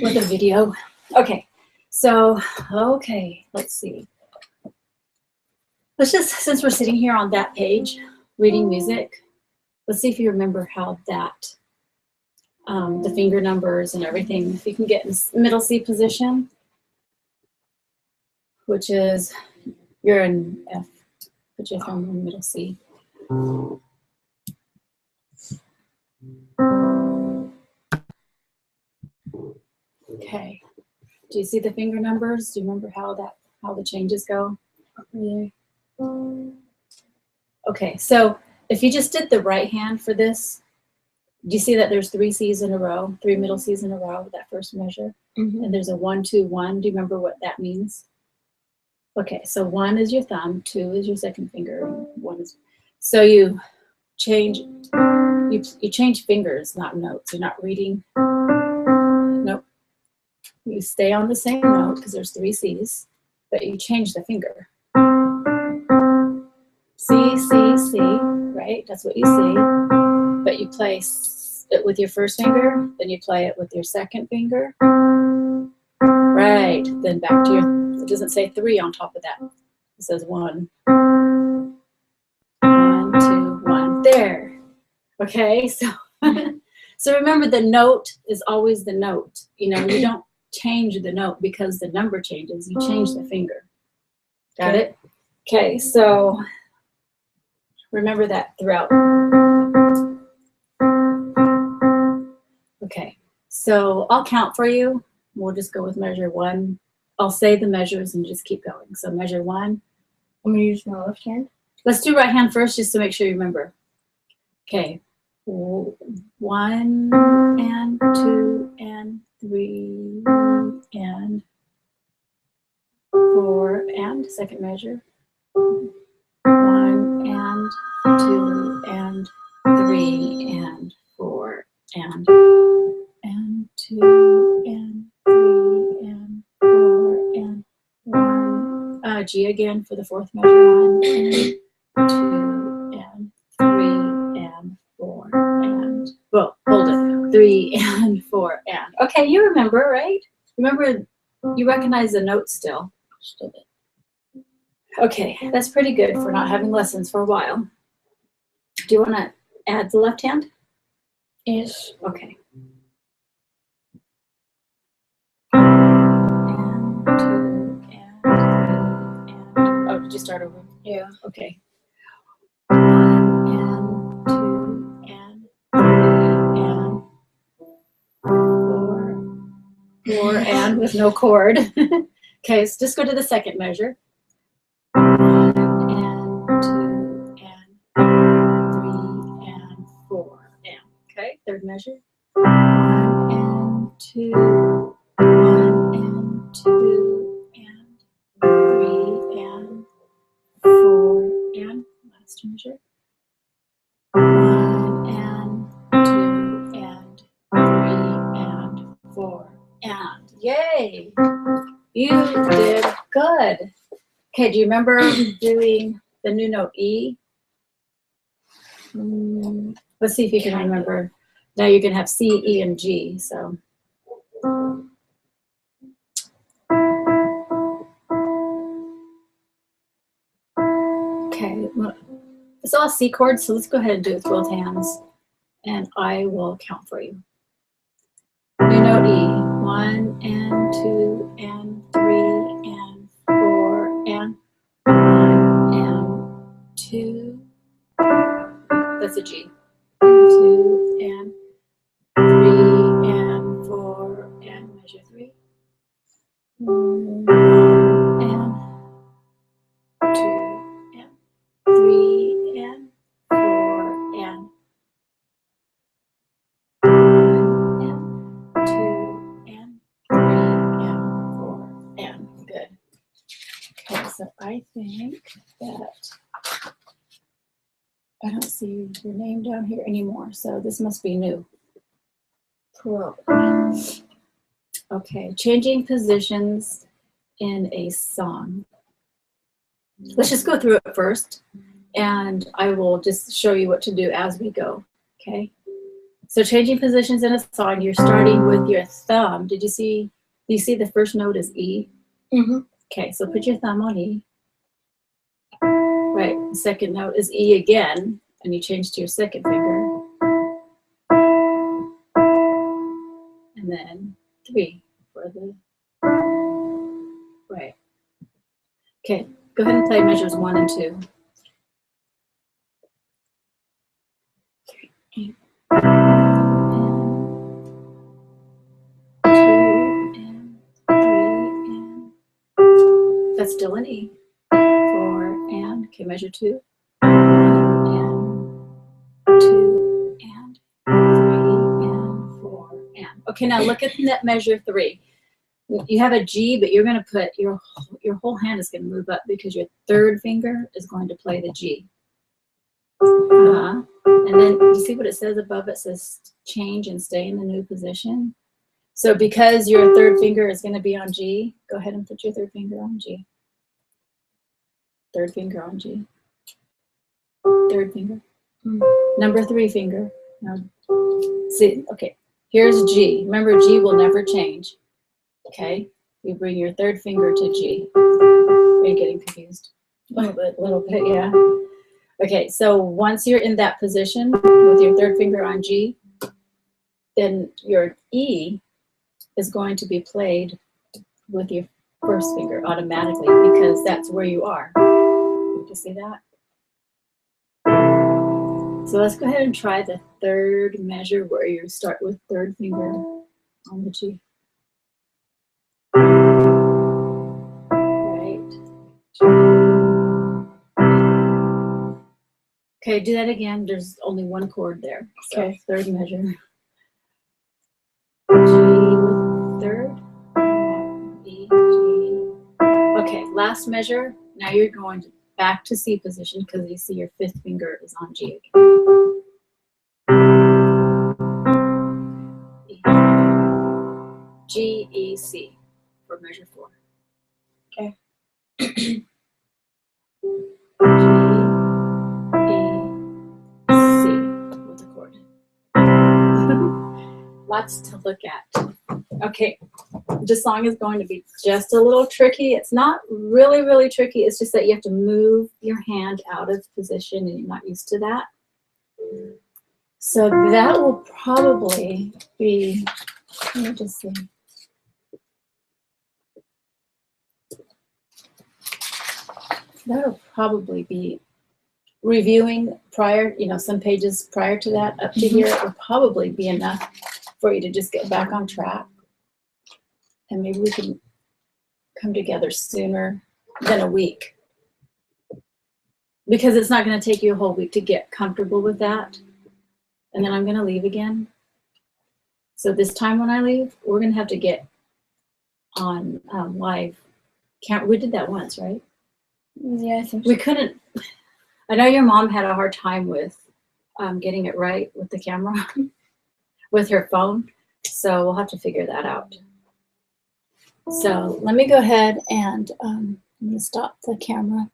with a video. Okay, so, let's see. Let's just, since we're sitting here on that page, reading music, let's see if you remember how that, the finger numbers and everything, if you can get in middle C position, which is, you're in F, put your thumb in middle C. Okay, do you see the finger numbers? Do you remember how the changes go? Okay, so if you just did the right hand for this, do you see that there's 3 C's in a row, 3 middle C's in a row with that first measure? And there's a 1, 2, 1. Do you remember what that means? Okay, so 1 is your thumb, 2 is your second finger, 1 is, so you change fingers, not notes. You're not reading. Nope. You stay on the same note because there's 3 C's, but you change the finger. C, C, C, right? That's what you see. But you play it with your first finger, then you play it with your second finger. Right, then back to your, it doesn't say 3 on top of that. It says 1. 1, 2, 1. There. Okay, so so remember the note is always the note. You know, you don't change the note because the number changes. You change the finger. Got it? Okay, so remember that throughout. Okay, so I'll count for you. We'll just go with measure 1. I'll say the measures and just keep going. So measure 1. I'm going to use my left hand. Let's do right hand first just to make sure you remember. Okay. 1 and 2 and 3 and 4 and second measure. 1 and 2 and 3 and 4 and 2 and 3 and 4 and 1. G again for the fourth measure. 1 and 2 and 3 and 4 and, well, hold it. 3 and 4 and. Okay, you remember, right? Remember, you recognize the notes still. Okay, that's pretty good for not having lessons for a while. Do you want to add the left hand? Yes. Okay. And 2 and 3 and, oh, did you start over? Yeah. Okay. 1 and 2 and 3 and 4 and with no chord. Okay, so just go to the second measure. 1 and 2 and 3 and 4 and. Okay, third measure. 1 and 2, 1 and 2 and 3 and 4 and last measure. 1 and 2 and 3 and 4 and. Yay! You did good. Okay, do you remember doing the new note E? Let's see if you can remember. Now you can have C, E, and G. So. Okay, it's all C chords, so let's go ahead and do it with both hands, and I will count for you. New note E. 1 and 2 and 3 and 4 and 1 and 2. That's a G. 2 and 3 and 4 and measure 3. 1 and 2 and 3 and 4 and 1 and 2 and 3 and 4 and good. Okay, so I think that I don't see your name down here anymore, so this must be new. Okay, changing positions in a song. Let's just go through it first, and I will just show you what to do as we go, okay? So changing positions in a song, you're starting with your thumb. Do you see the first note is E? Mm-hmm. Okay, so put your thumb on E. Right, the second note is E again, and you change to your second finger. And then 3 for the, right. Okay, go ahead and play measures 1 and 2. 3 and 2 and 3 and that's still an E. 4 and, okay, measure 2. 1 and 2 and 3 and 4 and. Okay, now look at that measure 3. You have a G, but you're going to put your whole hand is going to move up because your third finger is going to play the G. And then you see what it says above? It says change and stay in the new position. So because your third finger is going to be on G, go ahead and put your third finger on G. Third finger on G. Third finger. Number 3 finger. Now, see, okay, here's G. Remember, G will never change. Okay, you bring your third finger to G. Are you getting confused? A little bit, yeah. Okay, so once you're in that position with your third finger on G, then your E is going to be played with your first finger automatically because that's where you are. Do you see that? So let's go ahead and try the third measure where you start with third finger on the G. Right. Okay, do that again. There's only one chord there. So okay. Third measure. G with third. E, G. Okay, last measure. Now you're going back to C position because you see your fifth finger is on G again. E. G, E, C for measure 4. Okay. G, E, C with the chord. Lots to look at. Okay, this song is going to be just a little tricky. It's not really, really tricky. It's just that you have to move your hand out of position and you're not used to that. So that will probably be, let me just see. That'll probably be reviewing prior, some pages prior to that up to here. It will probably be enough for you to just get back on track. And maybe we can come together sooner than a week. Because it's not going to take you a whole week to get comfortable with that. And then I'm going to leave again. So this time when I leave, we're going to have to get on live. We did that once, right? Yeah, I think so. We couldn't. I know your mom had a hard time with getting it right with the camera, with her phone. So we'll have to figure that out. So let me go ahead and I'm going to stop the camera.